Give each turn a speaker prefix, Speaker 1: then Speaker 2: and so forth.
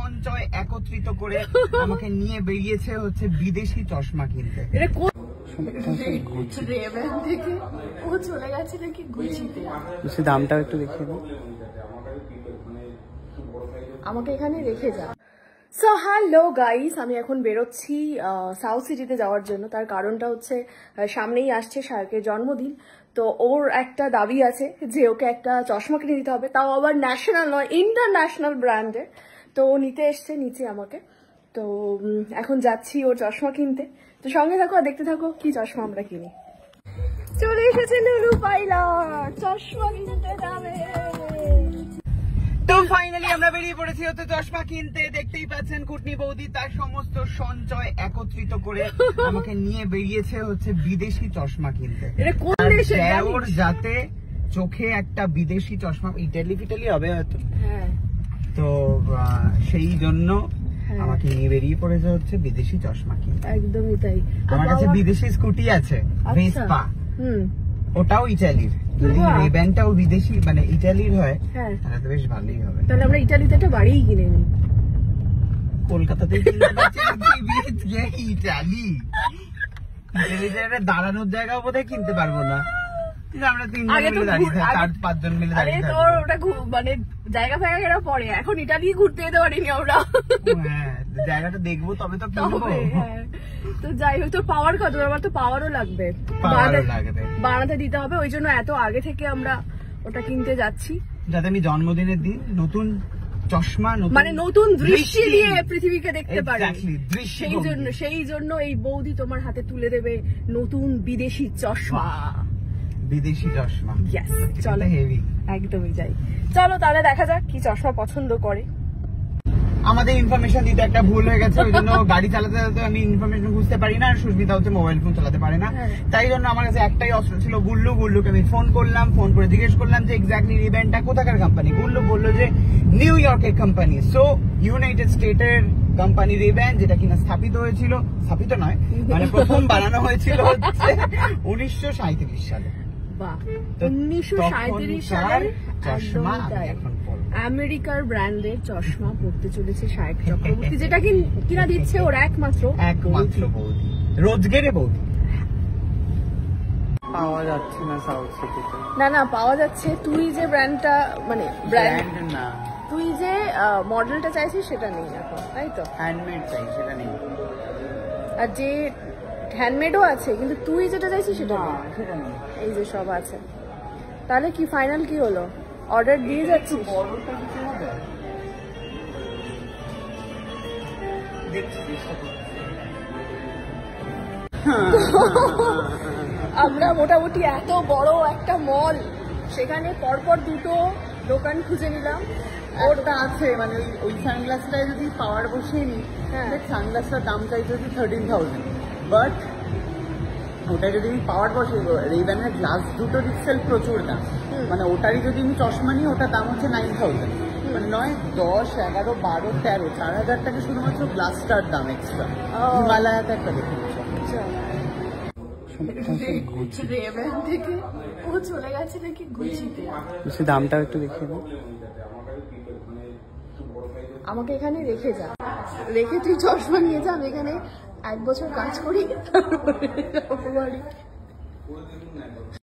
Speaker 1: সঞ্চয় একত্রিত করে আমাকে নিয়ে বেরিয়েছে হচ্ছে বিদেশি চশমা কিনতে।
Speaker 2: ও চলে গেছে নাকি গুচিতে।
Speaker 1: দামটাও একটু দেখিয়ে দাও।
Speaker 2: আমাকে এখানে রেখে যা। সো হ্যালো গাইস, আমি এখন বেরোচ্ছি সাউথ সিটিতে যাওয়ার জন্য। তার কারণটা হচ্ছে সামনেই আসছে শায়কের জন্মদিন। তো ওর একটা দাবি আছে যে ওকে একটা চশমা কিনে দিতে হবে, তাও আবার ন্যাশনাল নয়, ইন্টারন্যাশনাল ব্র্যান্ডের। তো ও নিতে এসছে নিচে আমাকে। তো এখন যাচ্ছি ওর চশমা কিনতে। তো সঙ্গে থাকো আর দেখতে থাকো কি চশমা আমরা কিনি। চলে এসেছে লুলু পাইলট, চশমা কিনতে যাবে।
Speaker 1: তো ফাইনালি আমরা বেরিয়ে পড়েছি হচ্ছে চশমা কিনতে। দেখতেই পাচ্ছেন কুটনি বৌদি তার সমস্ত সঞ্চয় একত্রিত করে আমাকে নিয়ে বেরিয়েছে হচ্ছে বিদেশি চশমা কিনতে। ওর যাতে চোখে একটা বিদেশি চশমা, ইটালি ফিটালি হবে হয়তো, তো সেই জন্য আমাকে নিয়ে বেরিয়ে পড়েছে হচ্ছে বিদেশি চশমা কিনতে।
Speaker 2: একদমই তাই।
Speaker 1: আমার কাছে বিদেশি স্কুটি আছে, ভেসপা, ওটাও ইটালির। যদি রেব্যানটাও বিদেশি মানে ইটালির হয় তাহলে তো বেশ ভালোই হবে।
Speaker 2: তাহলে আমরা ইটালিতে একটা বাড়িই কিনে নিই।
Speaker 1: কলকাতাতেই কিনতে পারছি, ইটালি ইটালিতে একটা দাঁড়ানোর জায়গাও বোধহয় কিনতে পারবো না। আমরা তিনজন দাঁড়িয়ে থাকি, 4-5 জন মিলে দাঁড়িয়ে থাকি।
Speaker 2: তোর ওটা মানে জায়গা ফায়গা কেনা পরে, এখন ইটালি ঘুরতে যেতে পারিনি আমরা।
Speaker 1: হ্যাঁ, জায়গাটা দেখবো তবে তো কিনবো।
Speaker 2: তো যাই হোক, তোর পাওয়ার কত? আমার তো পাওয়ারও লাগবে, বানাতে দিতে হবে। ওই জন্য এত আগে থেকে আমরা ওটা কিনতে যাচ্ছি,
Speaker 1: যাতে আমি জন্মদিনের দিন নতুন চশমা,
Speaker 2: মানে নতুন দৃষ্টি দিয়ে পৃথিবীকে দেখতে পারি। সেই জন্য এই বৌদি তোমার হাতে তুলে দেবে নতুন বিদেশি চশমা।
Speaker 1: বিদেশি চশমা,
Speaker 2: চলো
Speaker 1: হেভি,
Speaker 2: একদমই যাই। চলো তাহলে দেখা যাক কি চশমা পছন্দ করে।
Speaker 1: আমাদের ইনফরমেশন দিতে একটা ভুল হয়ে গেছে, ওই জন্য গাড়ি চালাতে চালাতে আমি ইনফরমেশন বুঝতে পারি না। আর সুস্মিতা হচ্ছে মোবাইল ফোন চালাতে পারে না, তাই জন্য আমার কাছে একটাই অস্ত্র ছিল গুল্লু। গুল্লুকে আমি ফোন করলাম, ফোন করে জিজ্ঞেস করলাম যে এক্স্যাক্টলি রিব্যান্ডটা কোথাকার কোম্পানি। গুল্লু বললো যে নিউ ইয়র্কের কোম্পানি। সো ইউনাইটেড স্টেটের কোম্পানি রিব্যান্ড, যেটা কিনা স্থাপিত হয়েছিল, স্থাপিত নয় মানে প্রথম বানানো হয়েছিল হচ্ছে 1937 সালে।
Speaker 2: 1937 সালের চশমা এখন আমেরিকার ব্র্যান্ডের চশমা পড়তে চলেছে শায়ক চক্রবর্তী, যেটা কিনা দিচ্ছে ওর একমাত্র
Speaker 1: বৌদি, রোজগেরে বৌদি। পাওয়া যাচ্ছে না সাউথ সিটিতে।
Speaker 2: না পাওয়া যাচ্ছে। তুই যে ব্র্যান্ডটা মানে ব্র্যান্ড
Speaker 1: না,
Speaker 2: তুই যে মডেলটা চাইছিস সেটা নেই এখন, তাই তো?
Speaker 1: হ্যান্ডমেড চাই, সেটা নেই।
Speaker 2: আর যে হ্যান্ডমেডও আছে, কিন্তু তুই যেটা চাইছিস সেটা নেই। এই যে সব আছে। তাহলে কি ফাইনাল কি হলো? অর্ডার দিয়ে যাচ্ছিস? আমরা মোটামুটি এত বড় একটা মল, সেখানে পরপর দুটো দোকান খুঁজে নিলাম।
Speaker 1: ওটা আছে মানে ওই সানগ্লাসটায় যদি পাওয়ার বসিয়ে নি, সানগ্লাসটার দাম চাইছে 13,000, বাট ওটা যদি আমি পাওয়ার বসিয়ে, রেব্যানের গ্লাস দুটোর ইটসেলফ প্রচুর দাম, মানে ওটারই যদি আমি চশমা নিই ওটার দাম হচ্ছে 9,000, মানে 9, 10, 11, 12, 13, 4,000 টাকা শুধুমাত্র গ্লাসটার দাম এক্সট্রা। হিমালয়াতে একটা দেখুন
Speaker 2: রেব্যান থেকে ও চলে গেছে নাকি গুচিতে।
Speaker 1: দামটাও একটু দেখিয়ে দাও।
Speaker 2: আমাকে এখানে রেখে যা, রেখে তুই চশমা নিয়ে যা। আমি এখানে 1 বছর কাজ করি, তারপরে